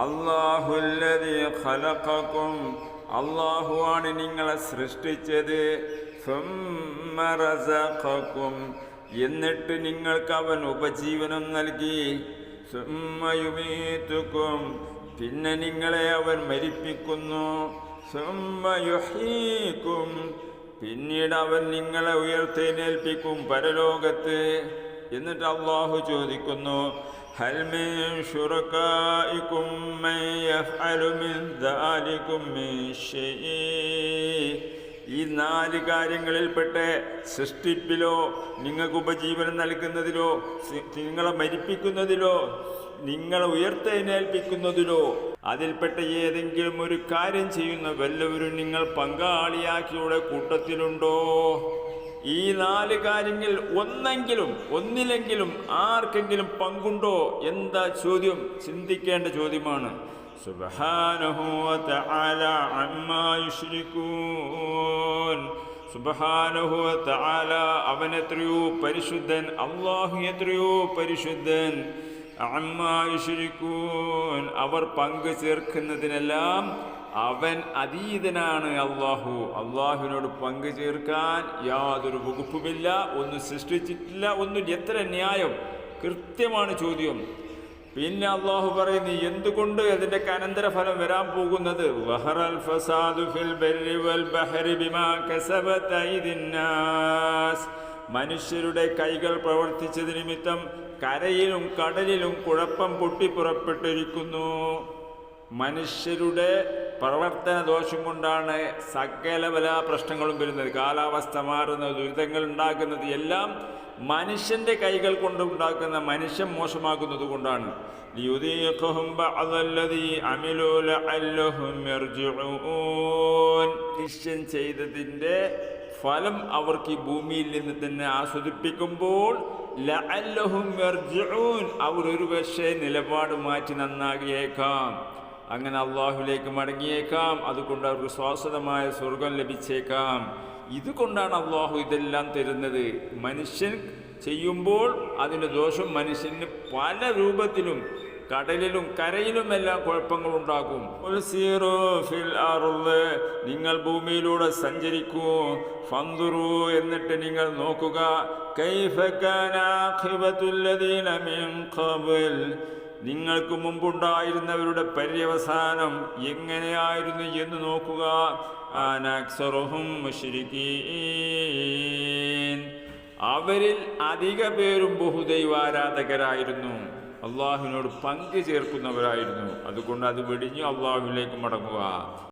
അല്ലാഹുല്ലദീ ഖലഖകും, അല്ലാഹുവാണ് നിങ്ങളെ സൃഷ്ടിച്ചത്. സുമ്മ റസഖകും, എന്നിട്ട് നിങ്ങൾക്ക് അവൻ ഉപജീവനം നൽകി. സുമ്മ യുമീതുകും, പിന്നെ നിങ്ങളെ അവൻ മരിപ്പിക്കുന്നു. സുമ്മ യുഹ്യീകും, പിന്നീട് അവൻ നിങ്ങളെ ഉയർത്തെഴുന്നേൽപ്പിക്കും പരലോകത്ത്. എന്നിട്ട് അല്ലാഹു ചോദിക്കുന്നു, ഹൽ മിൻ ശുറകാഇകും മൻ യഫ്അലു മിൻ ദാലികും മിൻ ശൈഇ. ഈ 4 കാര്യങ്ങളിൽപ്പെട്ട സൃഷ്ടിപ്പിലോ നിങ്ങൾക്ക് ഉപജീവനം നൽകുന്നതിലോ നിങ്ങളെ മരിപ്പിക്കുന്നതിലോ നിങ്ങളെ ഉയർത്തെഴുന്നേൽപ്പിക്കുന്നതിലോ അതിൽപ്പെട്ട ഏതെങ്കിലും ഒരു കാര്യം ചെയ്യുന്ന വല്ലവരും നിങ്ങൾ പങ്കാളിയാക്കിയുടെ കൂട്ടത്തിലുണ്ടോ? ഈ 4 കാര്യങ്ങൾ ഒന്നിലെങ്കിലും ആർക്കെങ്കിലും പങ്കുണ്ടോ? എന്താ ചോദ്യം? ചിന്തിക്കേണ്ട ചോദ്യമാണ്. സുബ്ഹാനഹു വ തആല അമ്മാ യുശ്രികൂൻ. സുബ്ഹാനഹു വ തആല അവൻ എത്രയോ പരിശുദ്ധൻ, അല്ലാഹു എത്രയോ പരിശുദ്ധൻ. അമ്മാ യുശ്രികൂൻ, അവർ പങ്കു ചേർക്കുന്നതിനെല്ലാം അവൻ അതീതനാണ്. അള്ളാഹുവിനോട് പങ്കു ചേർക്കാൻ യാതൊരു വകുപ്പുമില്ല. ഒന്നും സൃഷ്ടിച്ചിട്ടില്ല, ഒന്നും. എത്ര ന്യായം! കൃത്യമാണ് ചോദ്യം. പിന്നെ അള്ളാഹു പറയുന്നു എന്തുകൊണ്ട് അതിൻ്റെ അനന്തരഫലം വരാൻ പോകുന്നത്. വഹറൽ ഫസാദു ഫിൽ ബർരി വൽ ബഹരി ബിമാ കസബത് അയ്ദിന്നാസ്. മനുഷ്യരുടെ കൈകൾ പ്രവർത്തിച്ചത് നിമിത്തം കരയിലും കടലിലും കുഴപ്പം പൊട്ടിപ്പുറപ്പെട്ടിരിക്കുന്നു. മനുഷ്യരുടെ പ്രവർത്തന ദോഷം കൊണ്ടാണ് സകല പല പ്രശ്നങ്ങളും വരുന്നത്. കാലാവസ്ഥ മാറുന്നത്, ദുരിതങ്ങൾ ഉണ്ടാക്കുന്നത് എല്ലാം മനുഷ്യൻ്റെ കൈകൾ കൊണ്ട് ഉണ്ടാക്കുന്ന, മനുഷ്യൻ മോശമാക്കുന്നത് കൊണ്ടാണ്. മനുഷ്യൻ ചെയ്തതിൻ്റെ ഫലം അവർക്ക് ഈ ഭൂമിയിൽ നിന്ന് തന്നെ ആസ്വദിപ്പിക്കുമ്പോൾ ലഅല്ലഹും യർജിഊൻ, അവർ ഒരു പക്ഷേ നിലപാട് മാറ്റി നന്നാകിയേക്കാം, അങ്ങനെ അള്ളാഹുലേക്ക് മടങ്ങിയേക്കാം. അതുകൊണ്ട് അവർക്ക് ശാശ്വതമായ സ്വർഗം ലഭിച്ചേക്കാം. ഇതുകൊണ്ടാണ് അള്ളാഹു ഇതെല്ലാം തരുന്നത്. മനുഷ്യൻ ചെയ്യുമ്പോൾ അതിൻ്റെ ദോഷം മനുഷ്യന് പല രൂപത്തിലും കടലിലും കരയിലുമെല്ലാം കുഴപ്പങ്ങളുണ്ടാകും. നിങ്ങൾ ഭൂമിയിലൂടെ സഞ്ചരിക്കൂ. ഫന്ദുറു, എന്നിട്ട് നിങ്ങൾ നോക്കുക. കൈഫ കാന ആഖിബത്തുൽ ലദീന മിൻ ഖബൽ, നിങ്ങൾക്ക് മുമ്പുണ്ടായിരുന്നവരുടെ പര്യവസാനം എങ്ങനെയായിരുന്നു എന്ന് നോക്കുക. അനക്സറുഹും മുശ്രികീൻ, അവരിൽ അധിക പേരും ബഹുദൈവാരാധകരായിരുന്നു, അള്ളാഹുവിനോട് പങ്കു ചേർക്കുന്നവരായിരുന്നു. അതുകൊണ്ട് അത് വെടിഞ്ഞ് അള്ളാഹുവിലേക്ക് മടങ്ങുക.